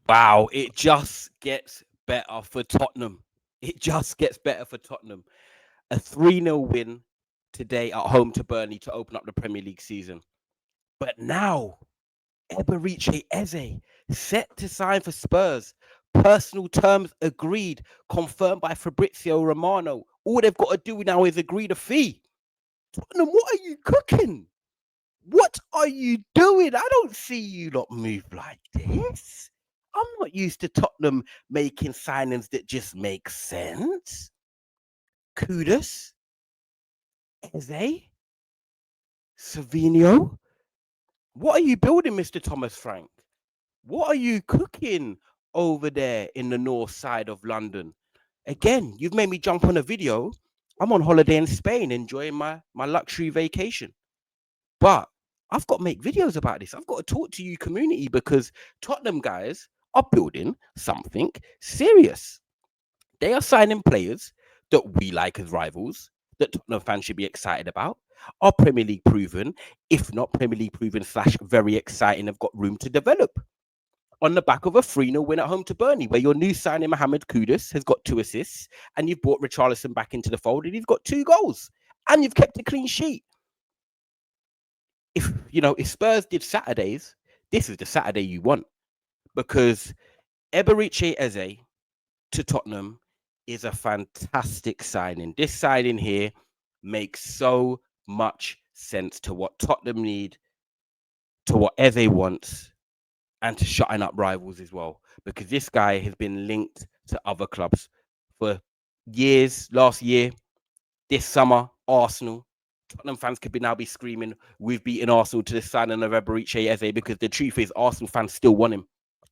Wow, it just gets better for Tottenham. It just gets better for Tottenham. A 3-0 win today at home to Burnley to open up the Premier League season. But now, Eberechi Eze set to sign for Spurs. Personal terms agreed, confirmed by Fabrizio Romano. All they've got to do now is agree the fee. Tottenham, what are you cooking? What are you doing? I don't see you lot move like this. I'm not used to Tottenham making signings that just make sense. Kudus, Eze, Savinho. What are you building, Mr. Thomas Frank? What are you cooking over there in the north side of London? Again, you've made me jump on a video. I'm on holiday in Spain enjoying my luxury vacation. But I've got to make videos about this. I've got to talk to you, community, because Tottenham guys are building something serious. They are signing players that we like as rivals, that Tottenham fans should be excited about, are Premier League proven, if not Premier League proven slash very exciting, have got room to develop. On the back of a 3-0 win at home to Burnley, where your new signing Mohamed Kudus has got 2 assists, and you've brought Richarlison back into the fold, and he's got 2 goals, and you've kept a clean sheet. If Spurs did Saturdays, this is the Saturday you want, because Eberechi Eze to Tottenham is a fantastic signing. This signing here makes so much sense to what Tottenham need, to what Eze wants, and to shutting up rivals as well. Because this guy has been linked to other clubs for years. Last year, this summer, Arsenal. Tottenham fans could now be screaming, "We've beaten Arsenal to the signing of Eberechi Eze," because the truth is, Arsenal fans still want him.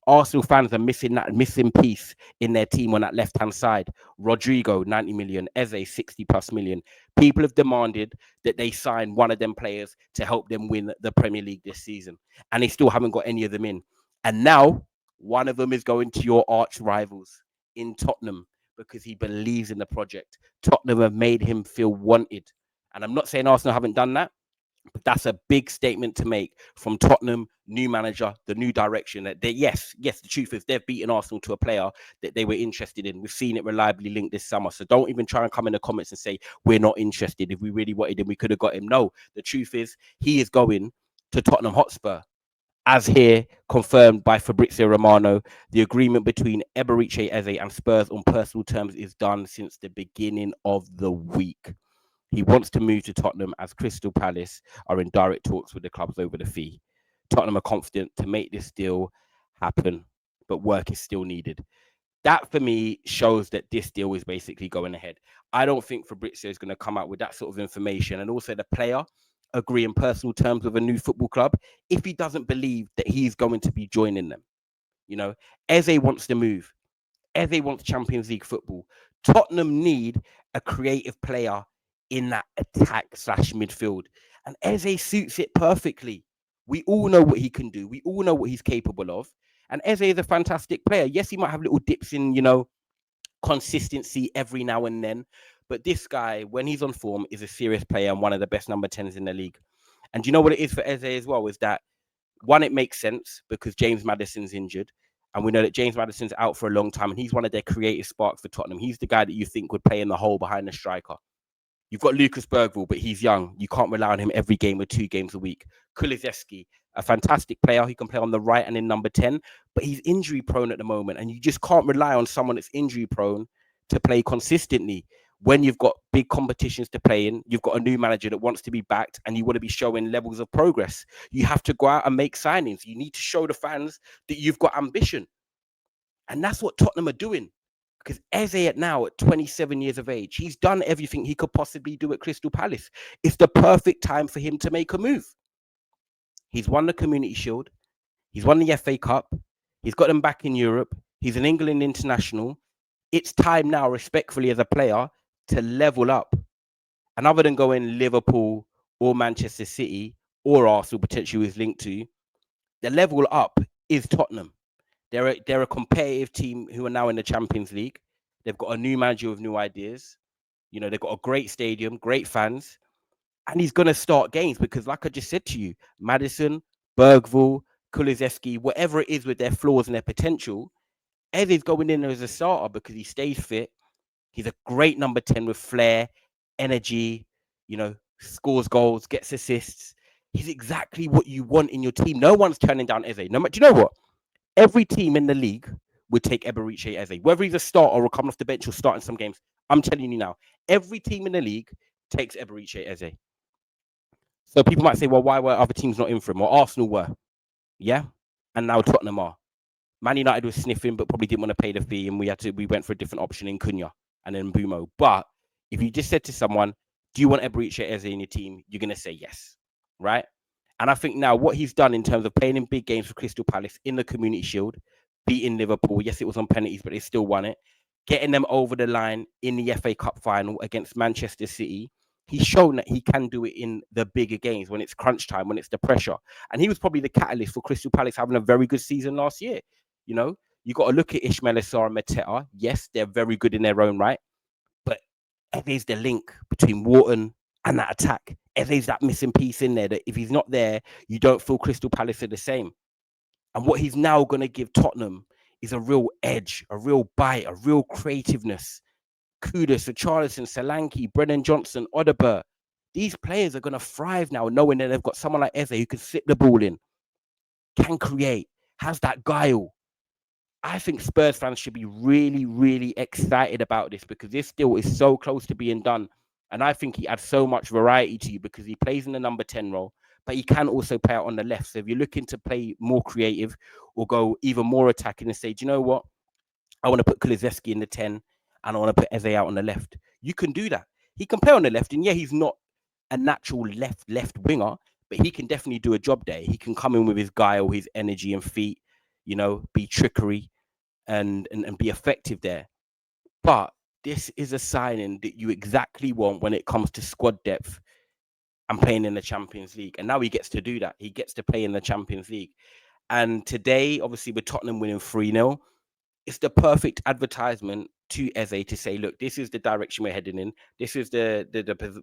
Arsenal fans are missing that missing piece in their team on that left-hand side. Rodrigo, 90 million. Eze, 60 plus million. People have demanded that they sign one of them players to help them win the Premier League this season. And they still haven't got any of them in. And now one of them is going to your arch rivals in Tottenham because he believes in the project. Tottenham have made him feel wanted. And I'm not saying Arsenal haven't done that, but that's a big statement to make from Tottenham, new manager, the new direction. That they, yes, the truth is they've beaten Arsenal to a player that they were interested in. We've seen it reliably linked this summer. So don't even try and come in the comments and say we're not interested. If we really wanted him, we could have got him. No, the truth is he is going to Tottenham Hotspur. As here confirmed by Fabrizio Romano, the agreement between Eberechi Eze and Spurs on personal terms is done since the beginning of the week. He wants to move to Tottenham as Crystal Palace are in direct talks with the clubs over the fee. Tottenham are confident to make this deal happen, but work is still needed. That for me shows that this deal is basically going ahead. I don't think Fabrizio is going to come out with that sort of information. And also the player agree in personal terms with a new football club if he doesn't believe that he's going to be joining them. You know, Eze wants to move. Eze wants Champions League football. Tottenham need a creative player in that attack slash midfield. And Eze suits it perfectly. We all know what he can do. We all know what he's capable of. And Eze is a fantastic player. Yes, he might have little dips in, consistency every now and then. But this guy, when he's on form, is a serious player and one of the best number 10s in the league. And do you know what it is for Eze as well? Is that one, it makes sense because James Maddison's injured. And we know that James Maddison's out for a long time, and he's one of their creative sparks for Tottenham. He's the guy that you think would play in the hole behind the striker. You've got Lucas Bergvall, but he's young. You can't rely on him every game or 2 games a week. Kulizeski, a fantastic player. He can play on the right and in number 10, but he's injury prone at the moment. And you just can't rely on someone that's injury prone to play consistently. When you've got big competitions to play in, you've got a new manager that wants to be backed and you want to be showing levels of progress. You have to go out and make signings. You need to show the fans that you've got ambition. And that's what Tottenham are doing. Because Eze at 27 years of age, he's done everything he could possibly do at Crystal Palace. It's the perfect time for him to make a move. He's won the Community Shield. He's won the FA Cup. He's got them back in Europe. He's an England international. It's time now, respectfully, as a player, to level up. And other than going Liverpool or Manchester City or Arsenal, potentially is linked to, the level up is Tottenham. They're a competitive team who are now in the Champions League. They've got a new manager with new ideas. They've got a great stadium, great fans, and he's going to start games because, like I just said to you, Maddison, Bergvall, Kulusevski, whatever it is with their flaws and their potential, Eze's going in there as a starter because he stays fit. He's a great number 10 with flair, energy, scores goals, gets assists. He's exactly what you want in your team. No one's turning down Eze. No, do you know what? Every team in the league would take Eberechi Eze, whether he's a starter or coming off the bench or starting some games. I'm telling you now, every team in the league takes Eberechi Eze. So people might say, well, why were other teams not in for him? Well, Arsenal were, yeah, and now Tottenham are. Man United was sniffing, but probably didn't want to pay the fee, and we went for a different option in Cunha and then Bumo. But if you just said to someone, do you want Eberechi Eze in your team? You're going to say yes, right? And I think now what he's done in terms of playing in big games for Crystal Palace in the Community Shield, beating Liverpool, yes, it was on penalties, but they still won it, getting them over the line in the FA Cup final against Manchester City, he's shown that he can do it in the bigger games when it's crunch time, when it's the pressure. And he was probably the catalyst for Crystal Palace having a very good season last year. You got to look at Ismail Assar and Mateta. Yes, they're very good in their own right, but Eze's the link between Wharton and that attack. Eze's that missing piece in there that if he's not there, you don't feel Crystal Palace are the same. And what he's now going to give Tottenham is a real edge, a real bite, a real creativeness. Kudus, richarlison, Solanke, Brennan Johnson, Odegaard. These players are going to thrive now, knowing that they've got someone like Eze who can slip the ball in, can create, has that guile. I think Spurs fans should be really, really excited about this because this deal is so close to being done. And I think he adds so much variety to you because he plays in the number 10 role, but he can also play out on the left. So if you're looking to play more creative or go even more attacking and say, do you know what? I want to put Kulusevski in the 10 and I want to put Eze out on the left. You can do that. He can play on the left. And yeah, he's not a natural left winger, but he can definitely do a job there. He can come in with his guile, his energy and feet, be trickery and be effective there. But this is a signing that you exactly want when it comes to squad depth and playing in the Champions League. And now he gets to do that. He gets to play in the Champions League. And today, obviously, with Tottenham winning 3-0, it's the perfect advertisement to Eze to say, look, this is the direction we're heading in. This is the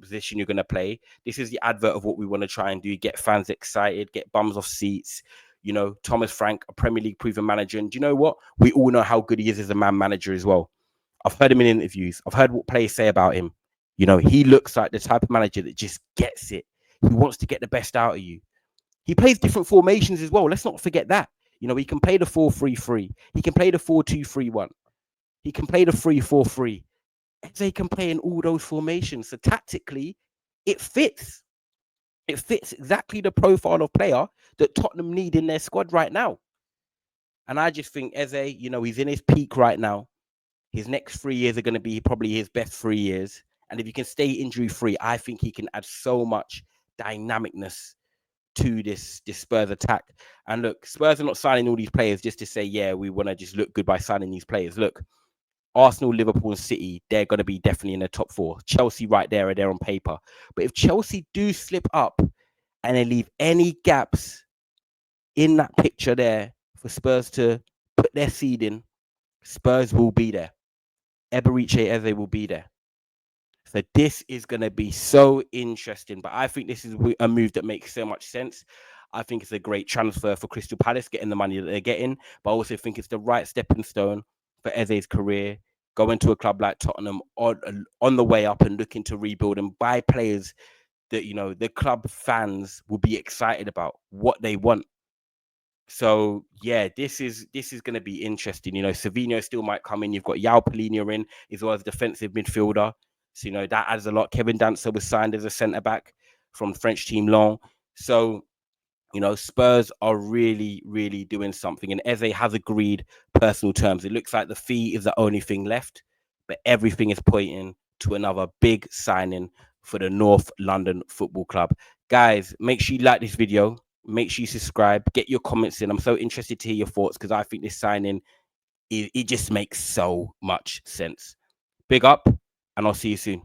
position you're going to play. This is the advert of what we want to try and do. Get fans excited, get bums off seats. Thomas Frank, a Premier League proven manager. And do you know what? We all know how good he is as a man manager as well. I've heard him in interviews. I've heard what players say about him. He looks like the type of manager that just gets it. He wants to get the best out of you. He plays different formations as well. Let's not forget that. He can play the 4-3-3. He can play the 4-2-3-1. He can play the 3-4-3. Eze can play in all those formations. So tactically, it fits. It fits exactly the profile of player that Tottenham need in their squad right now. And I just think Eze, he's in his peak right now. His next 3 years are going to be probably his best 3 years. And if he can stay injury-free, I think he can add so much dynamicness to this Spurs attack. And look, Spurs are not signing all these players just to say, yeah, we want to just look good by signing these players. Look, Arsenal, Liverpool, and City, they're going to be definitely in the top 4. Chelsea right there are there on paper. But if Chelsea do slip up and they leave any gaps in that picture there for Spurs to put their seed in, Spurs will be there. Eberechi Eze will be there. So this is going to be so interesting. But I think this is a move that makes so much sense. I think it's a great transfer for Crystal Palace, getting the money that they're getting. But I also think it's the right stepping stone for Eze's career, going to a club like Tottenham on the way up and looking to rebuild and buy players that, the club fans will be excited about, what they want. So yeah, this is going to be interesting. Savinho still might come in. You've got Yao Polina in as well as defensive midfielder. So that adds a lot. Kevin Dancer was signed as a centre back from French team Lyon. So Spurs are really, really doing something. And Eze has agreed personal terms. It looks like the fee is the only thing left, but everything is pointing to another big signing for the North London Football Club. Guys, make sure you like this video. Make sure you subscribe. Get your comments in. I'm so interested to hear your thoughts because I think this signing, it just makes so much sense. Big up, and I'll see you soon.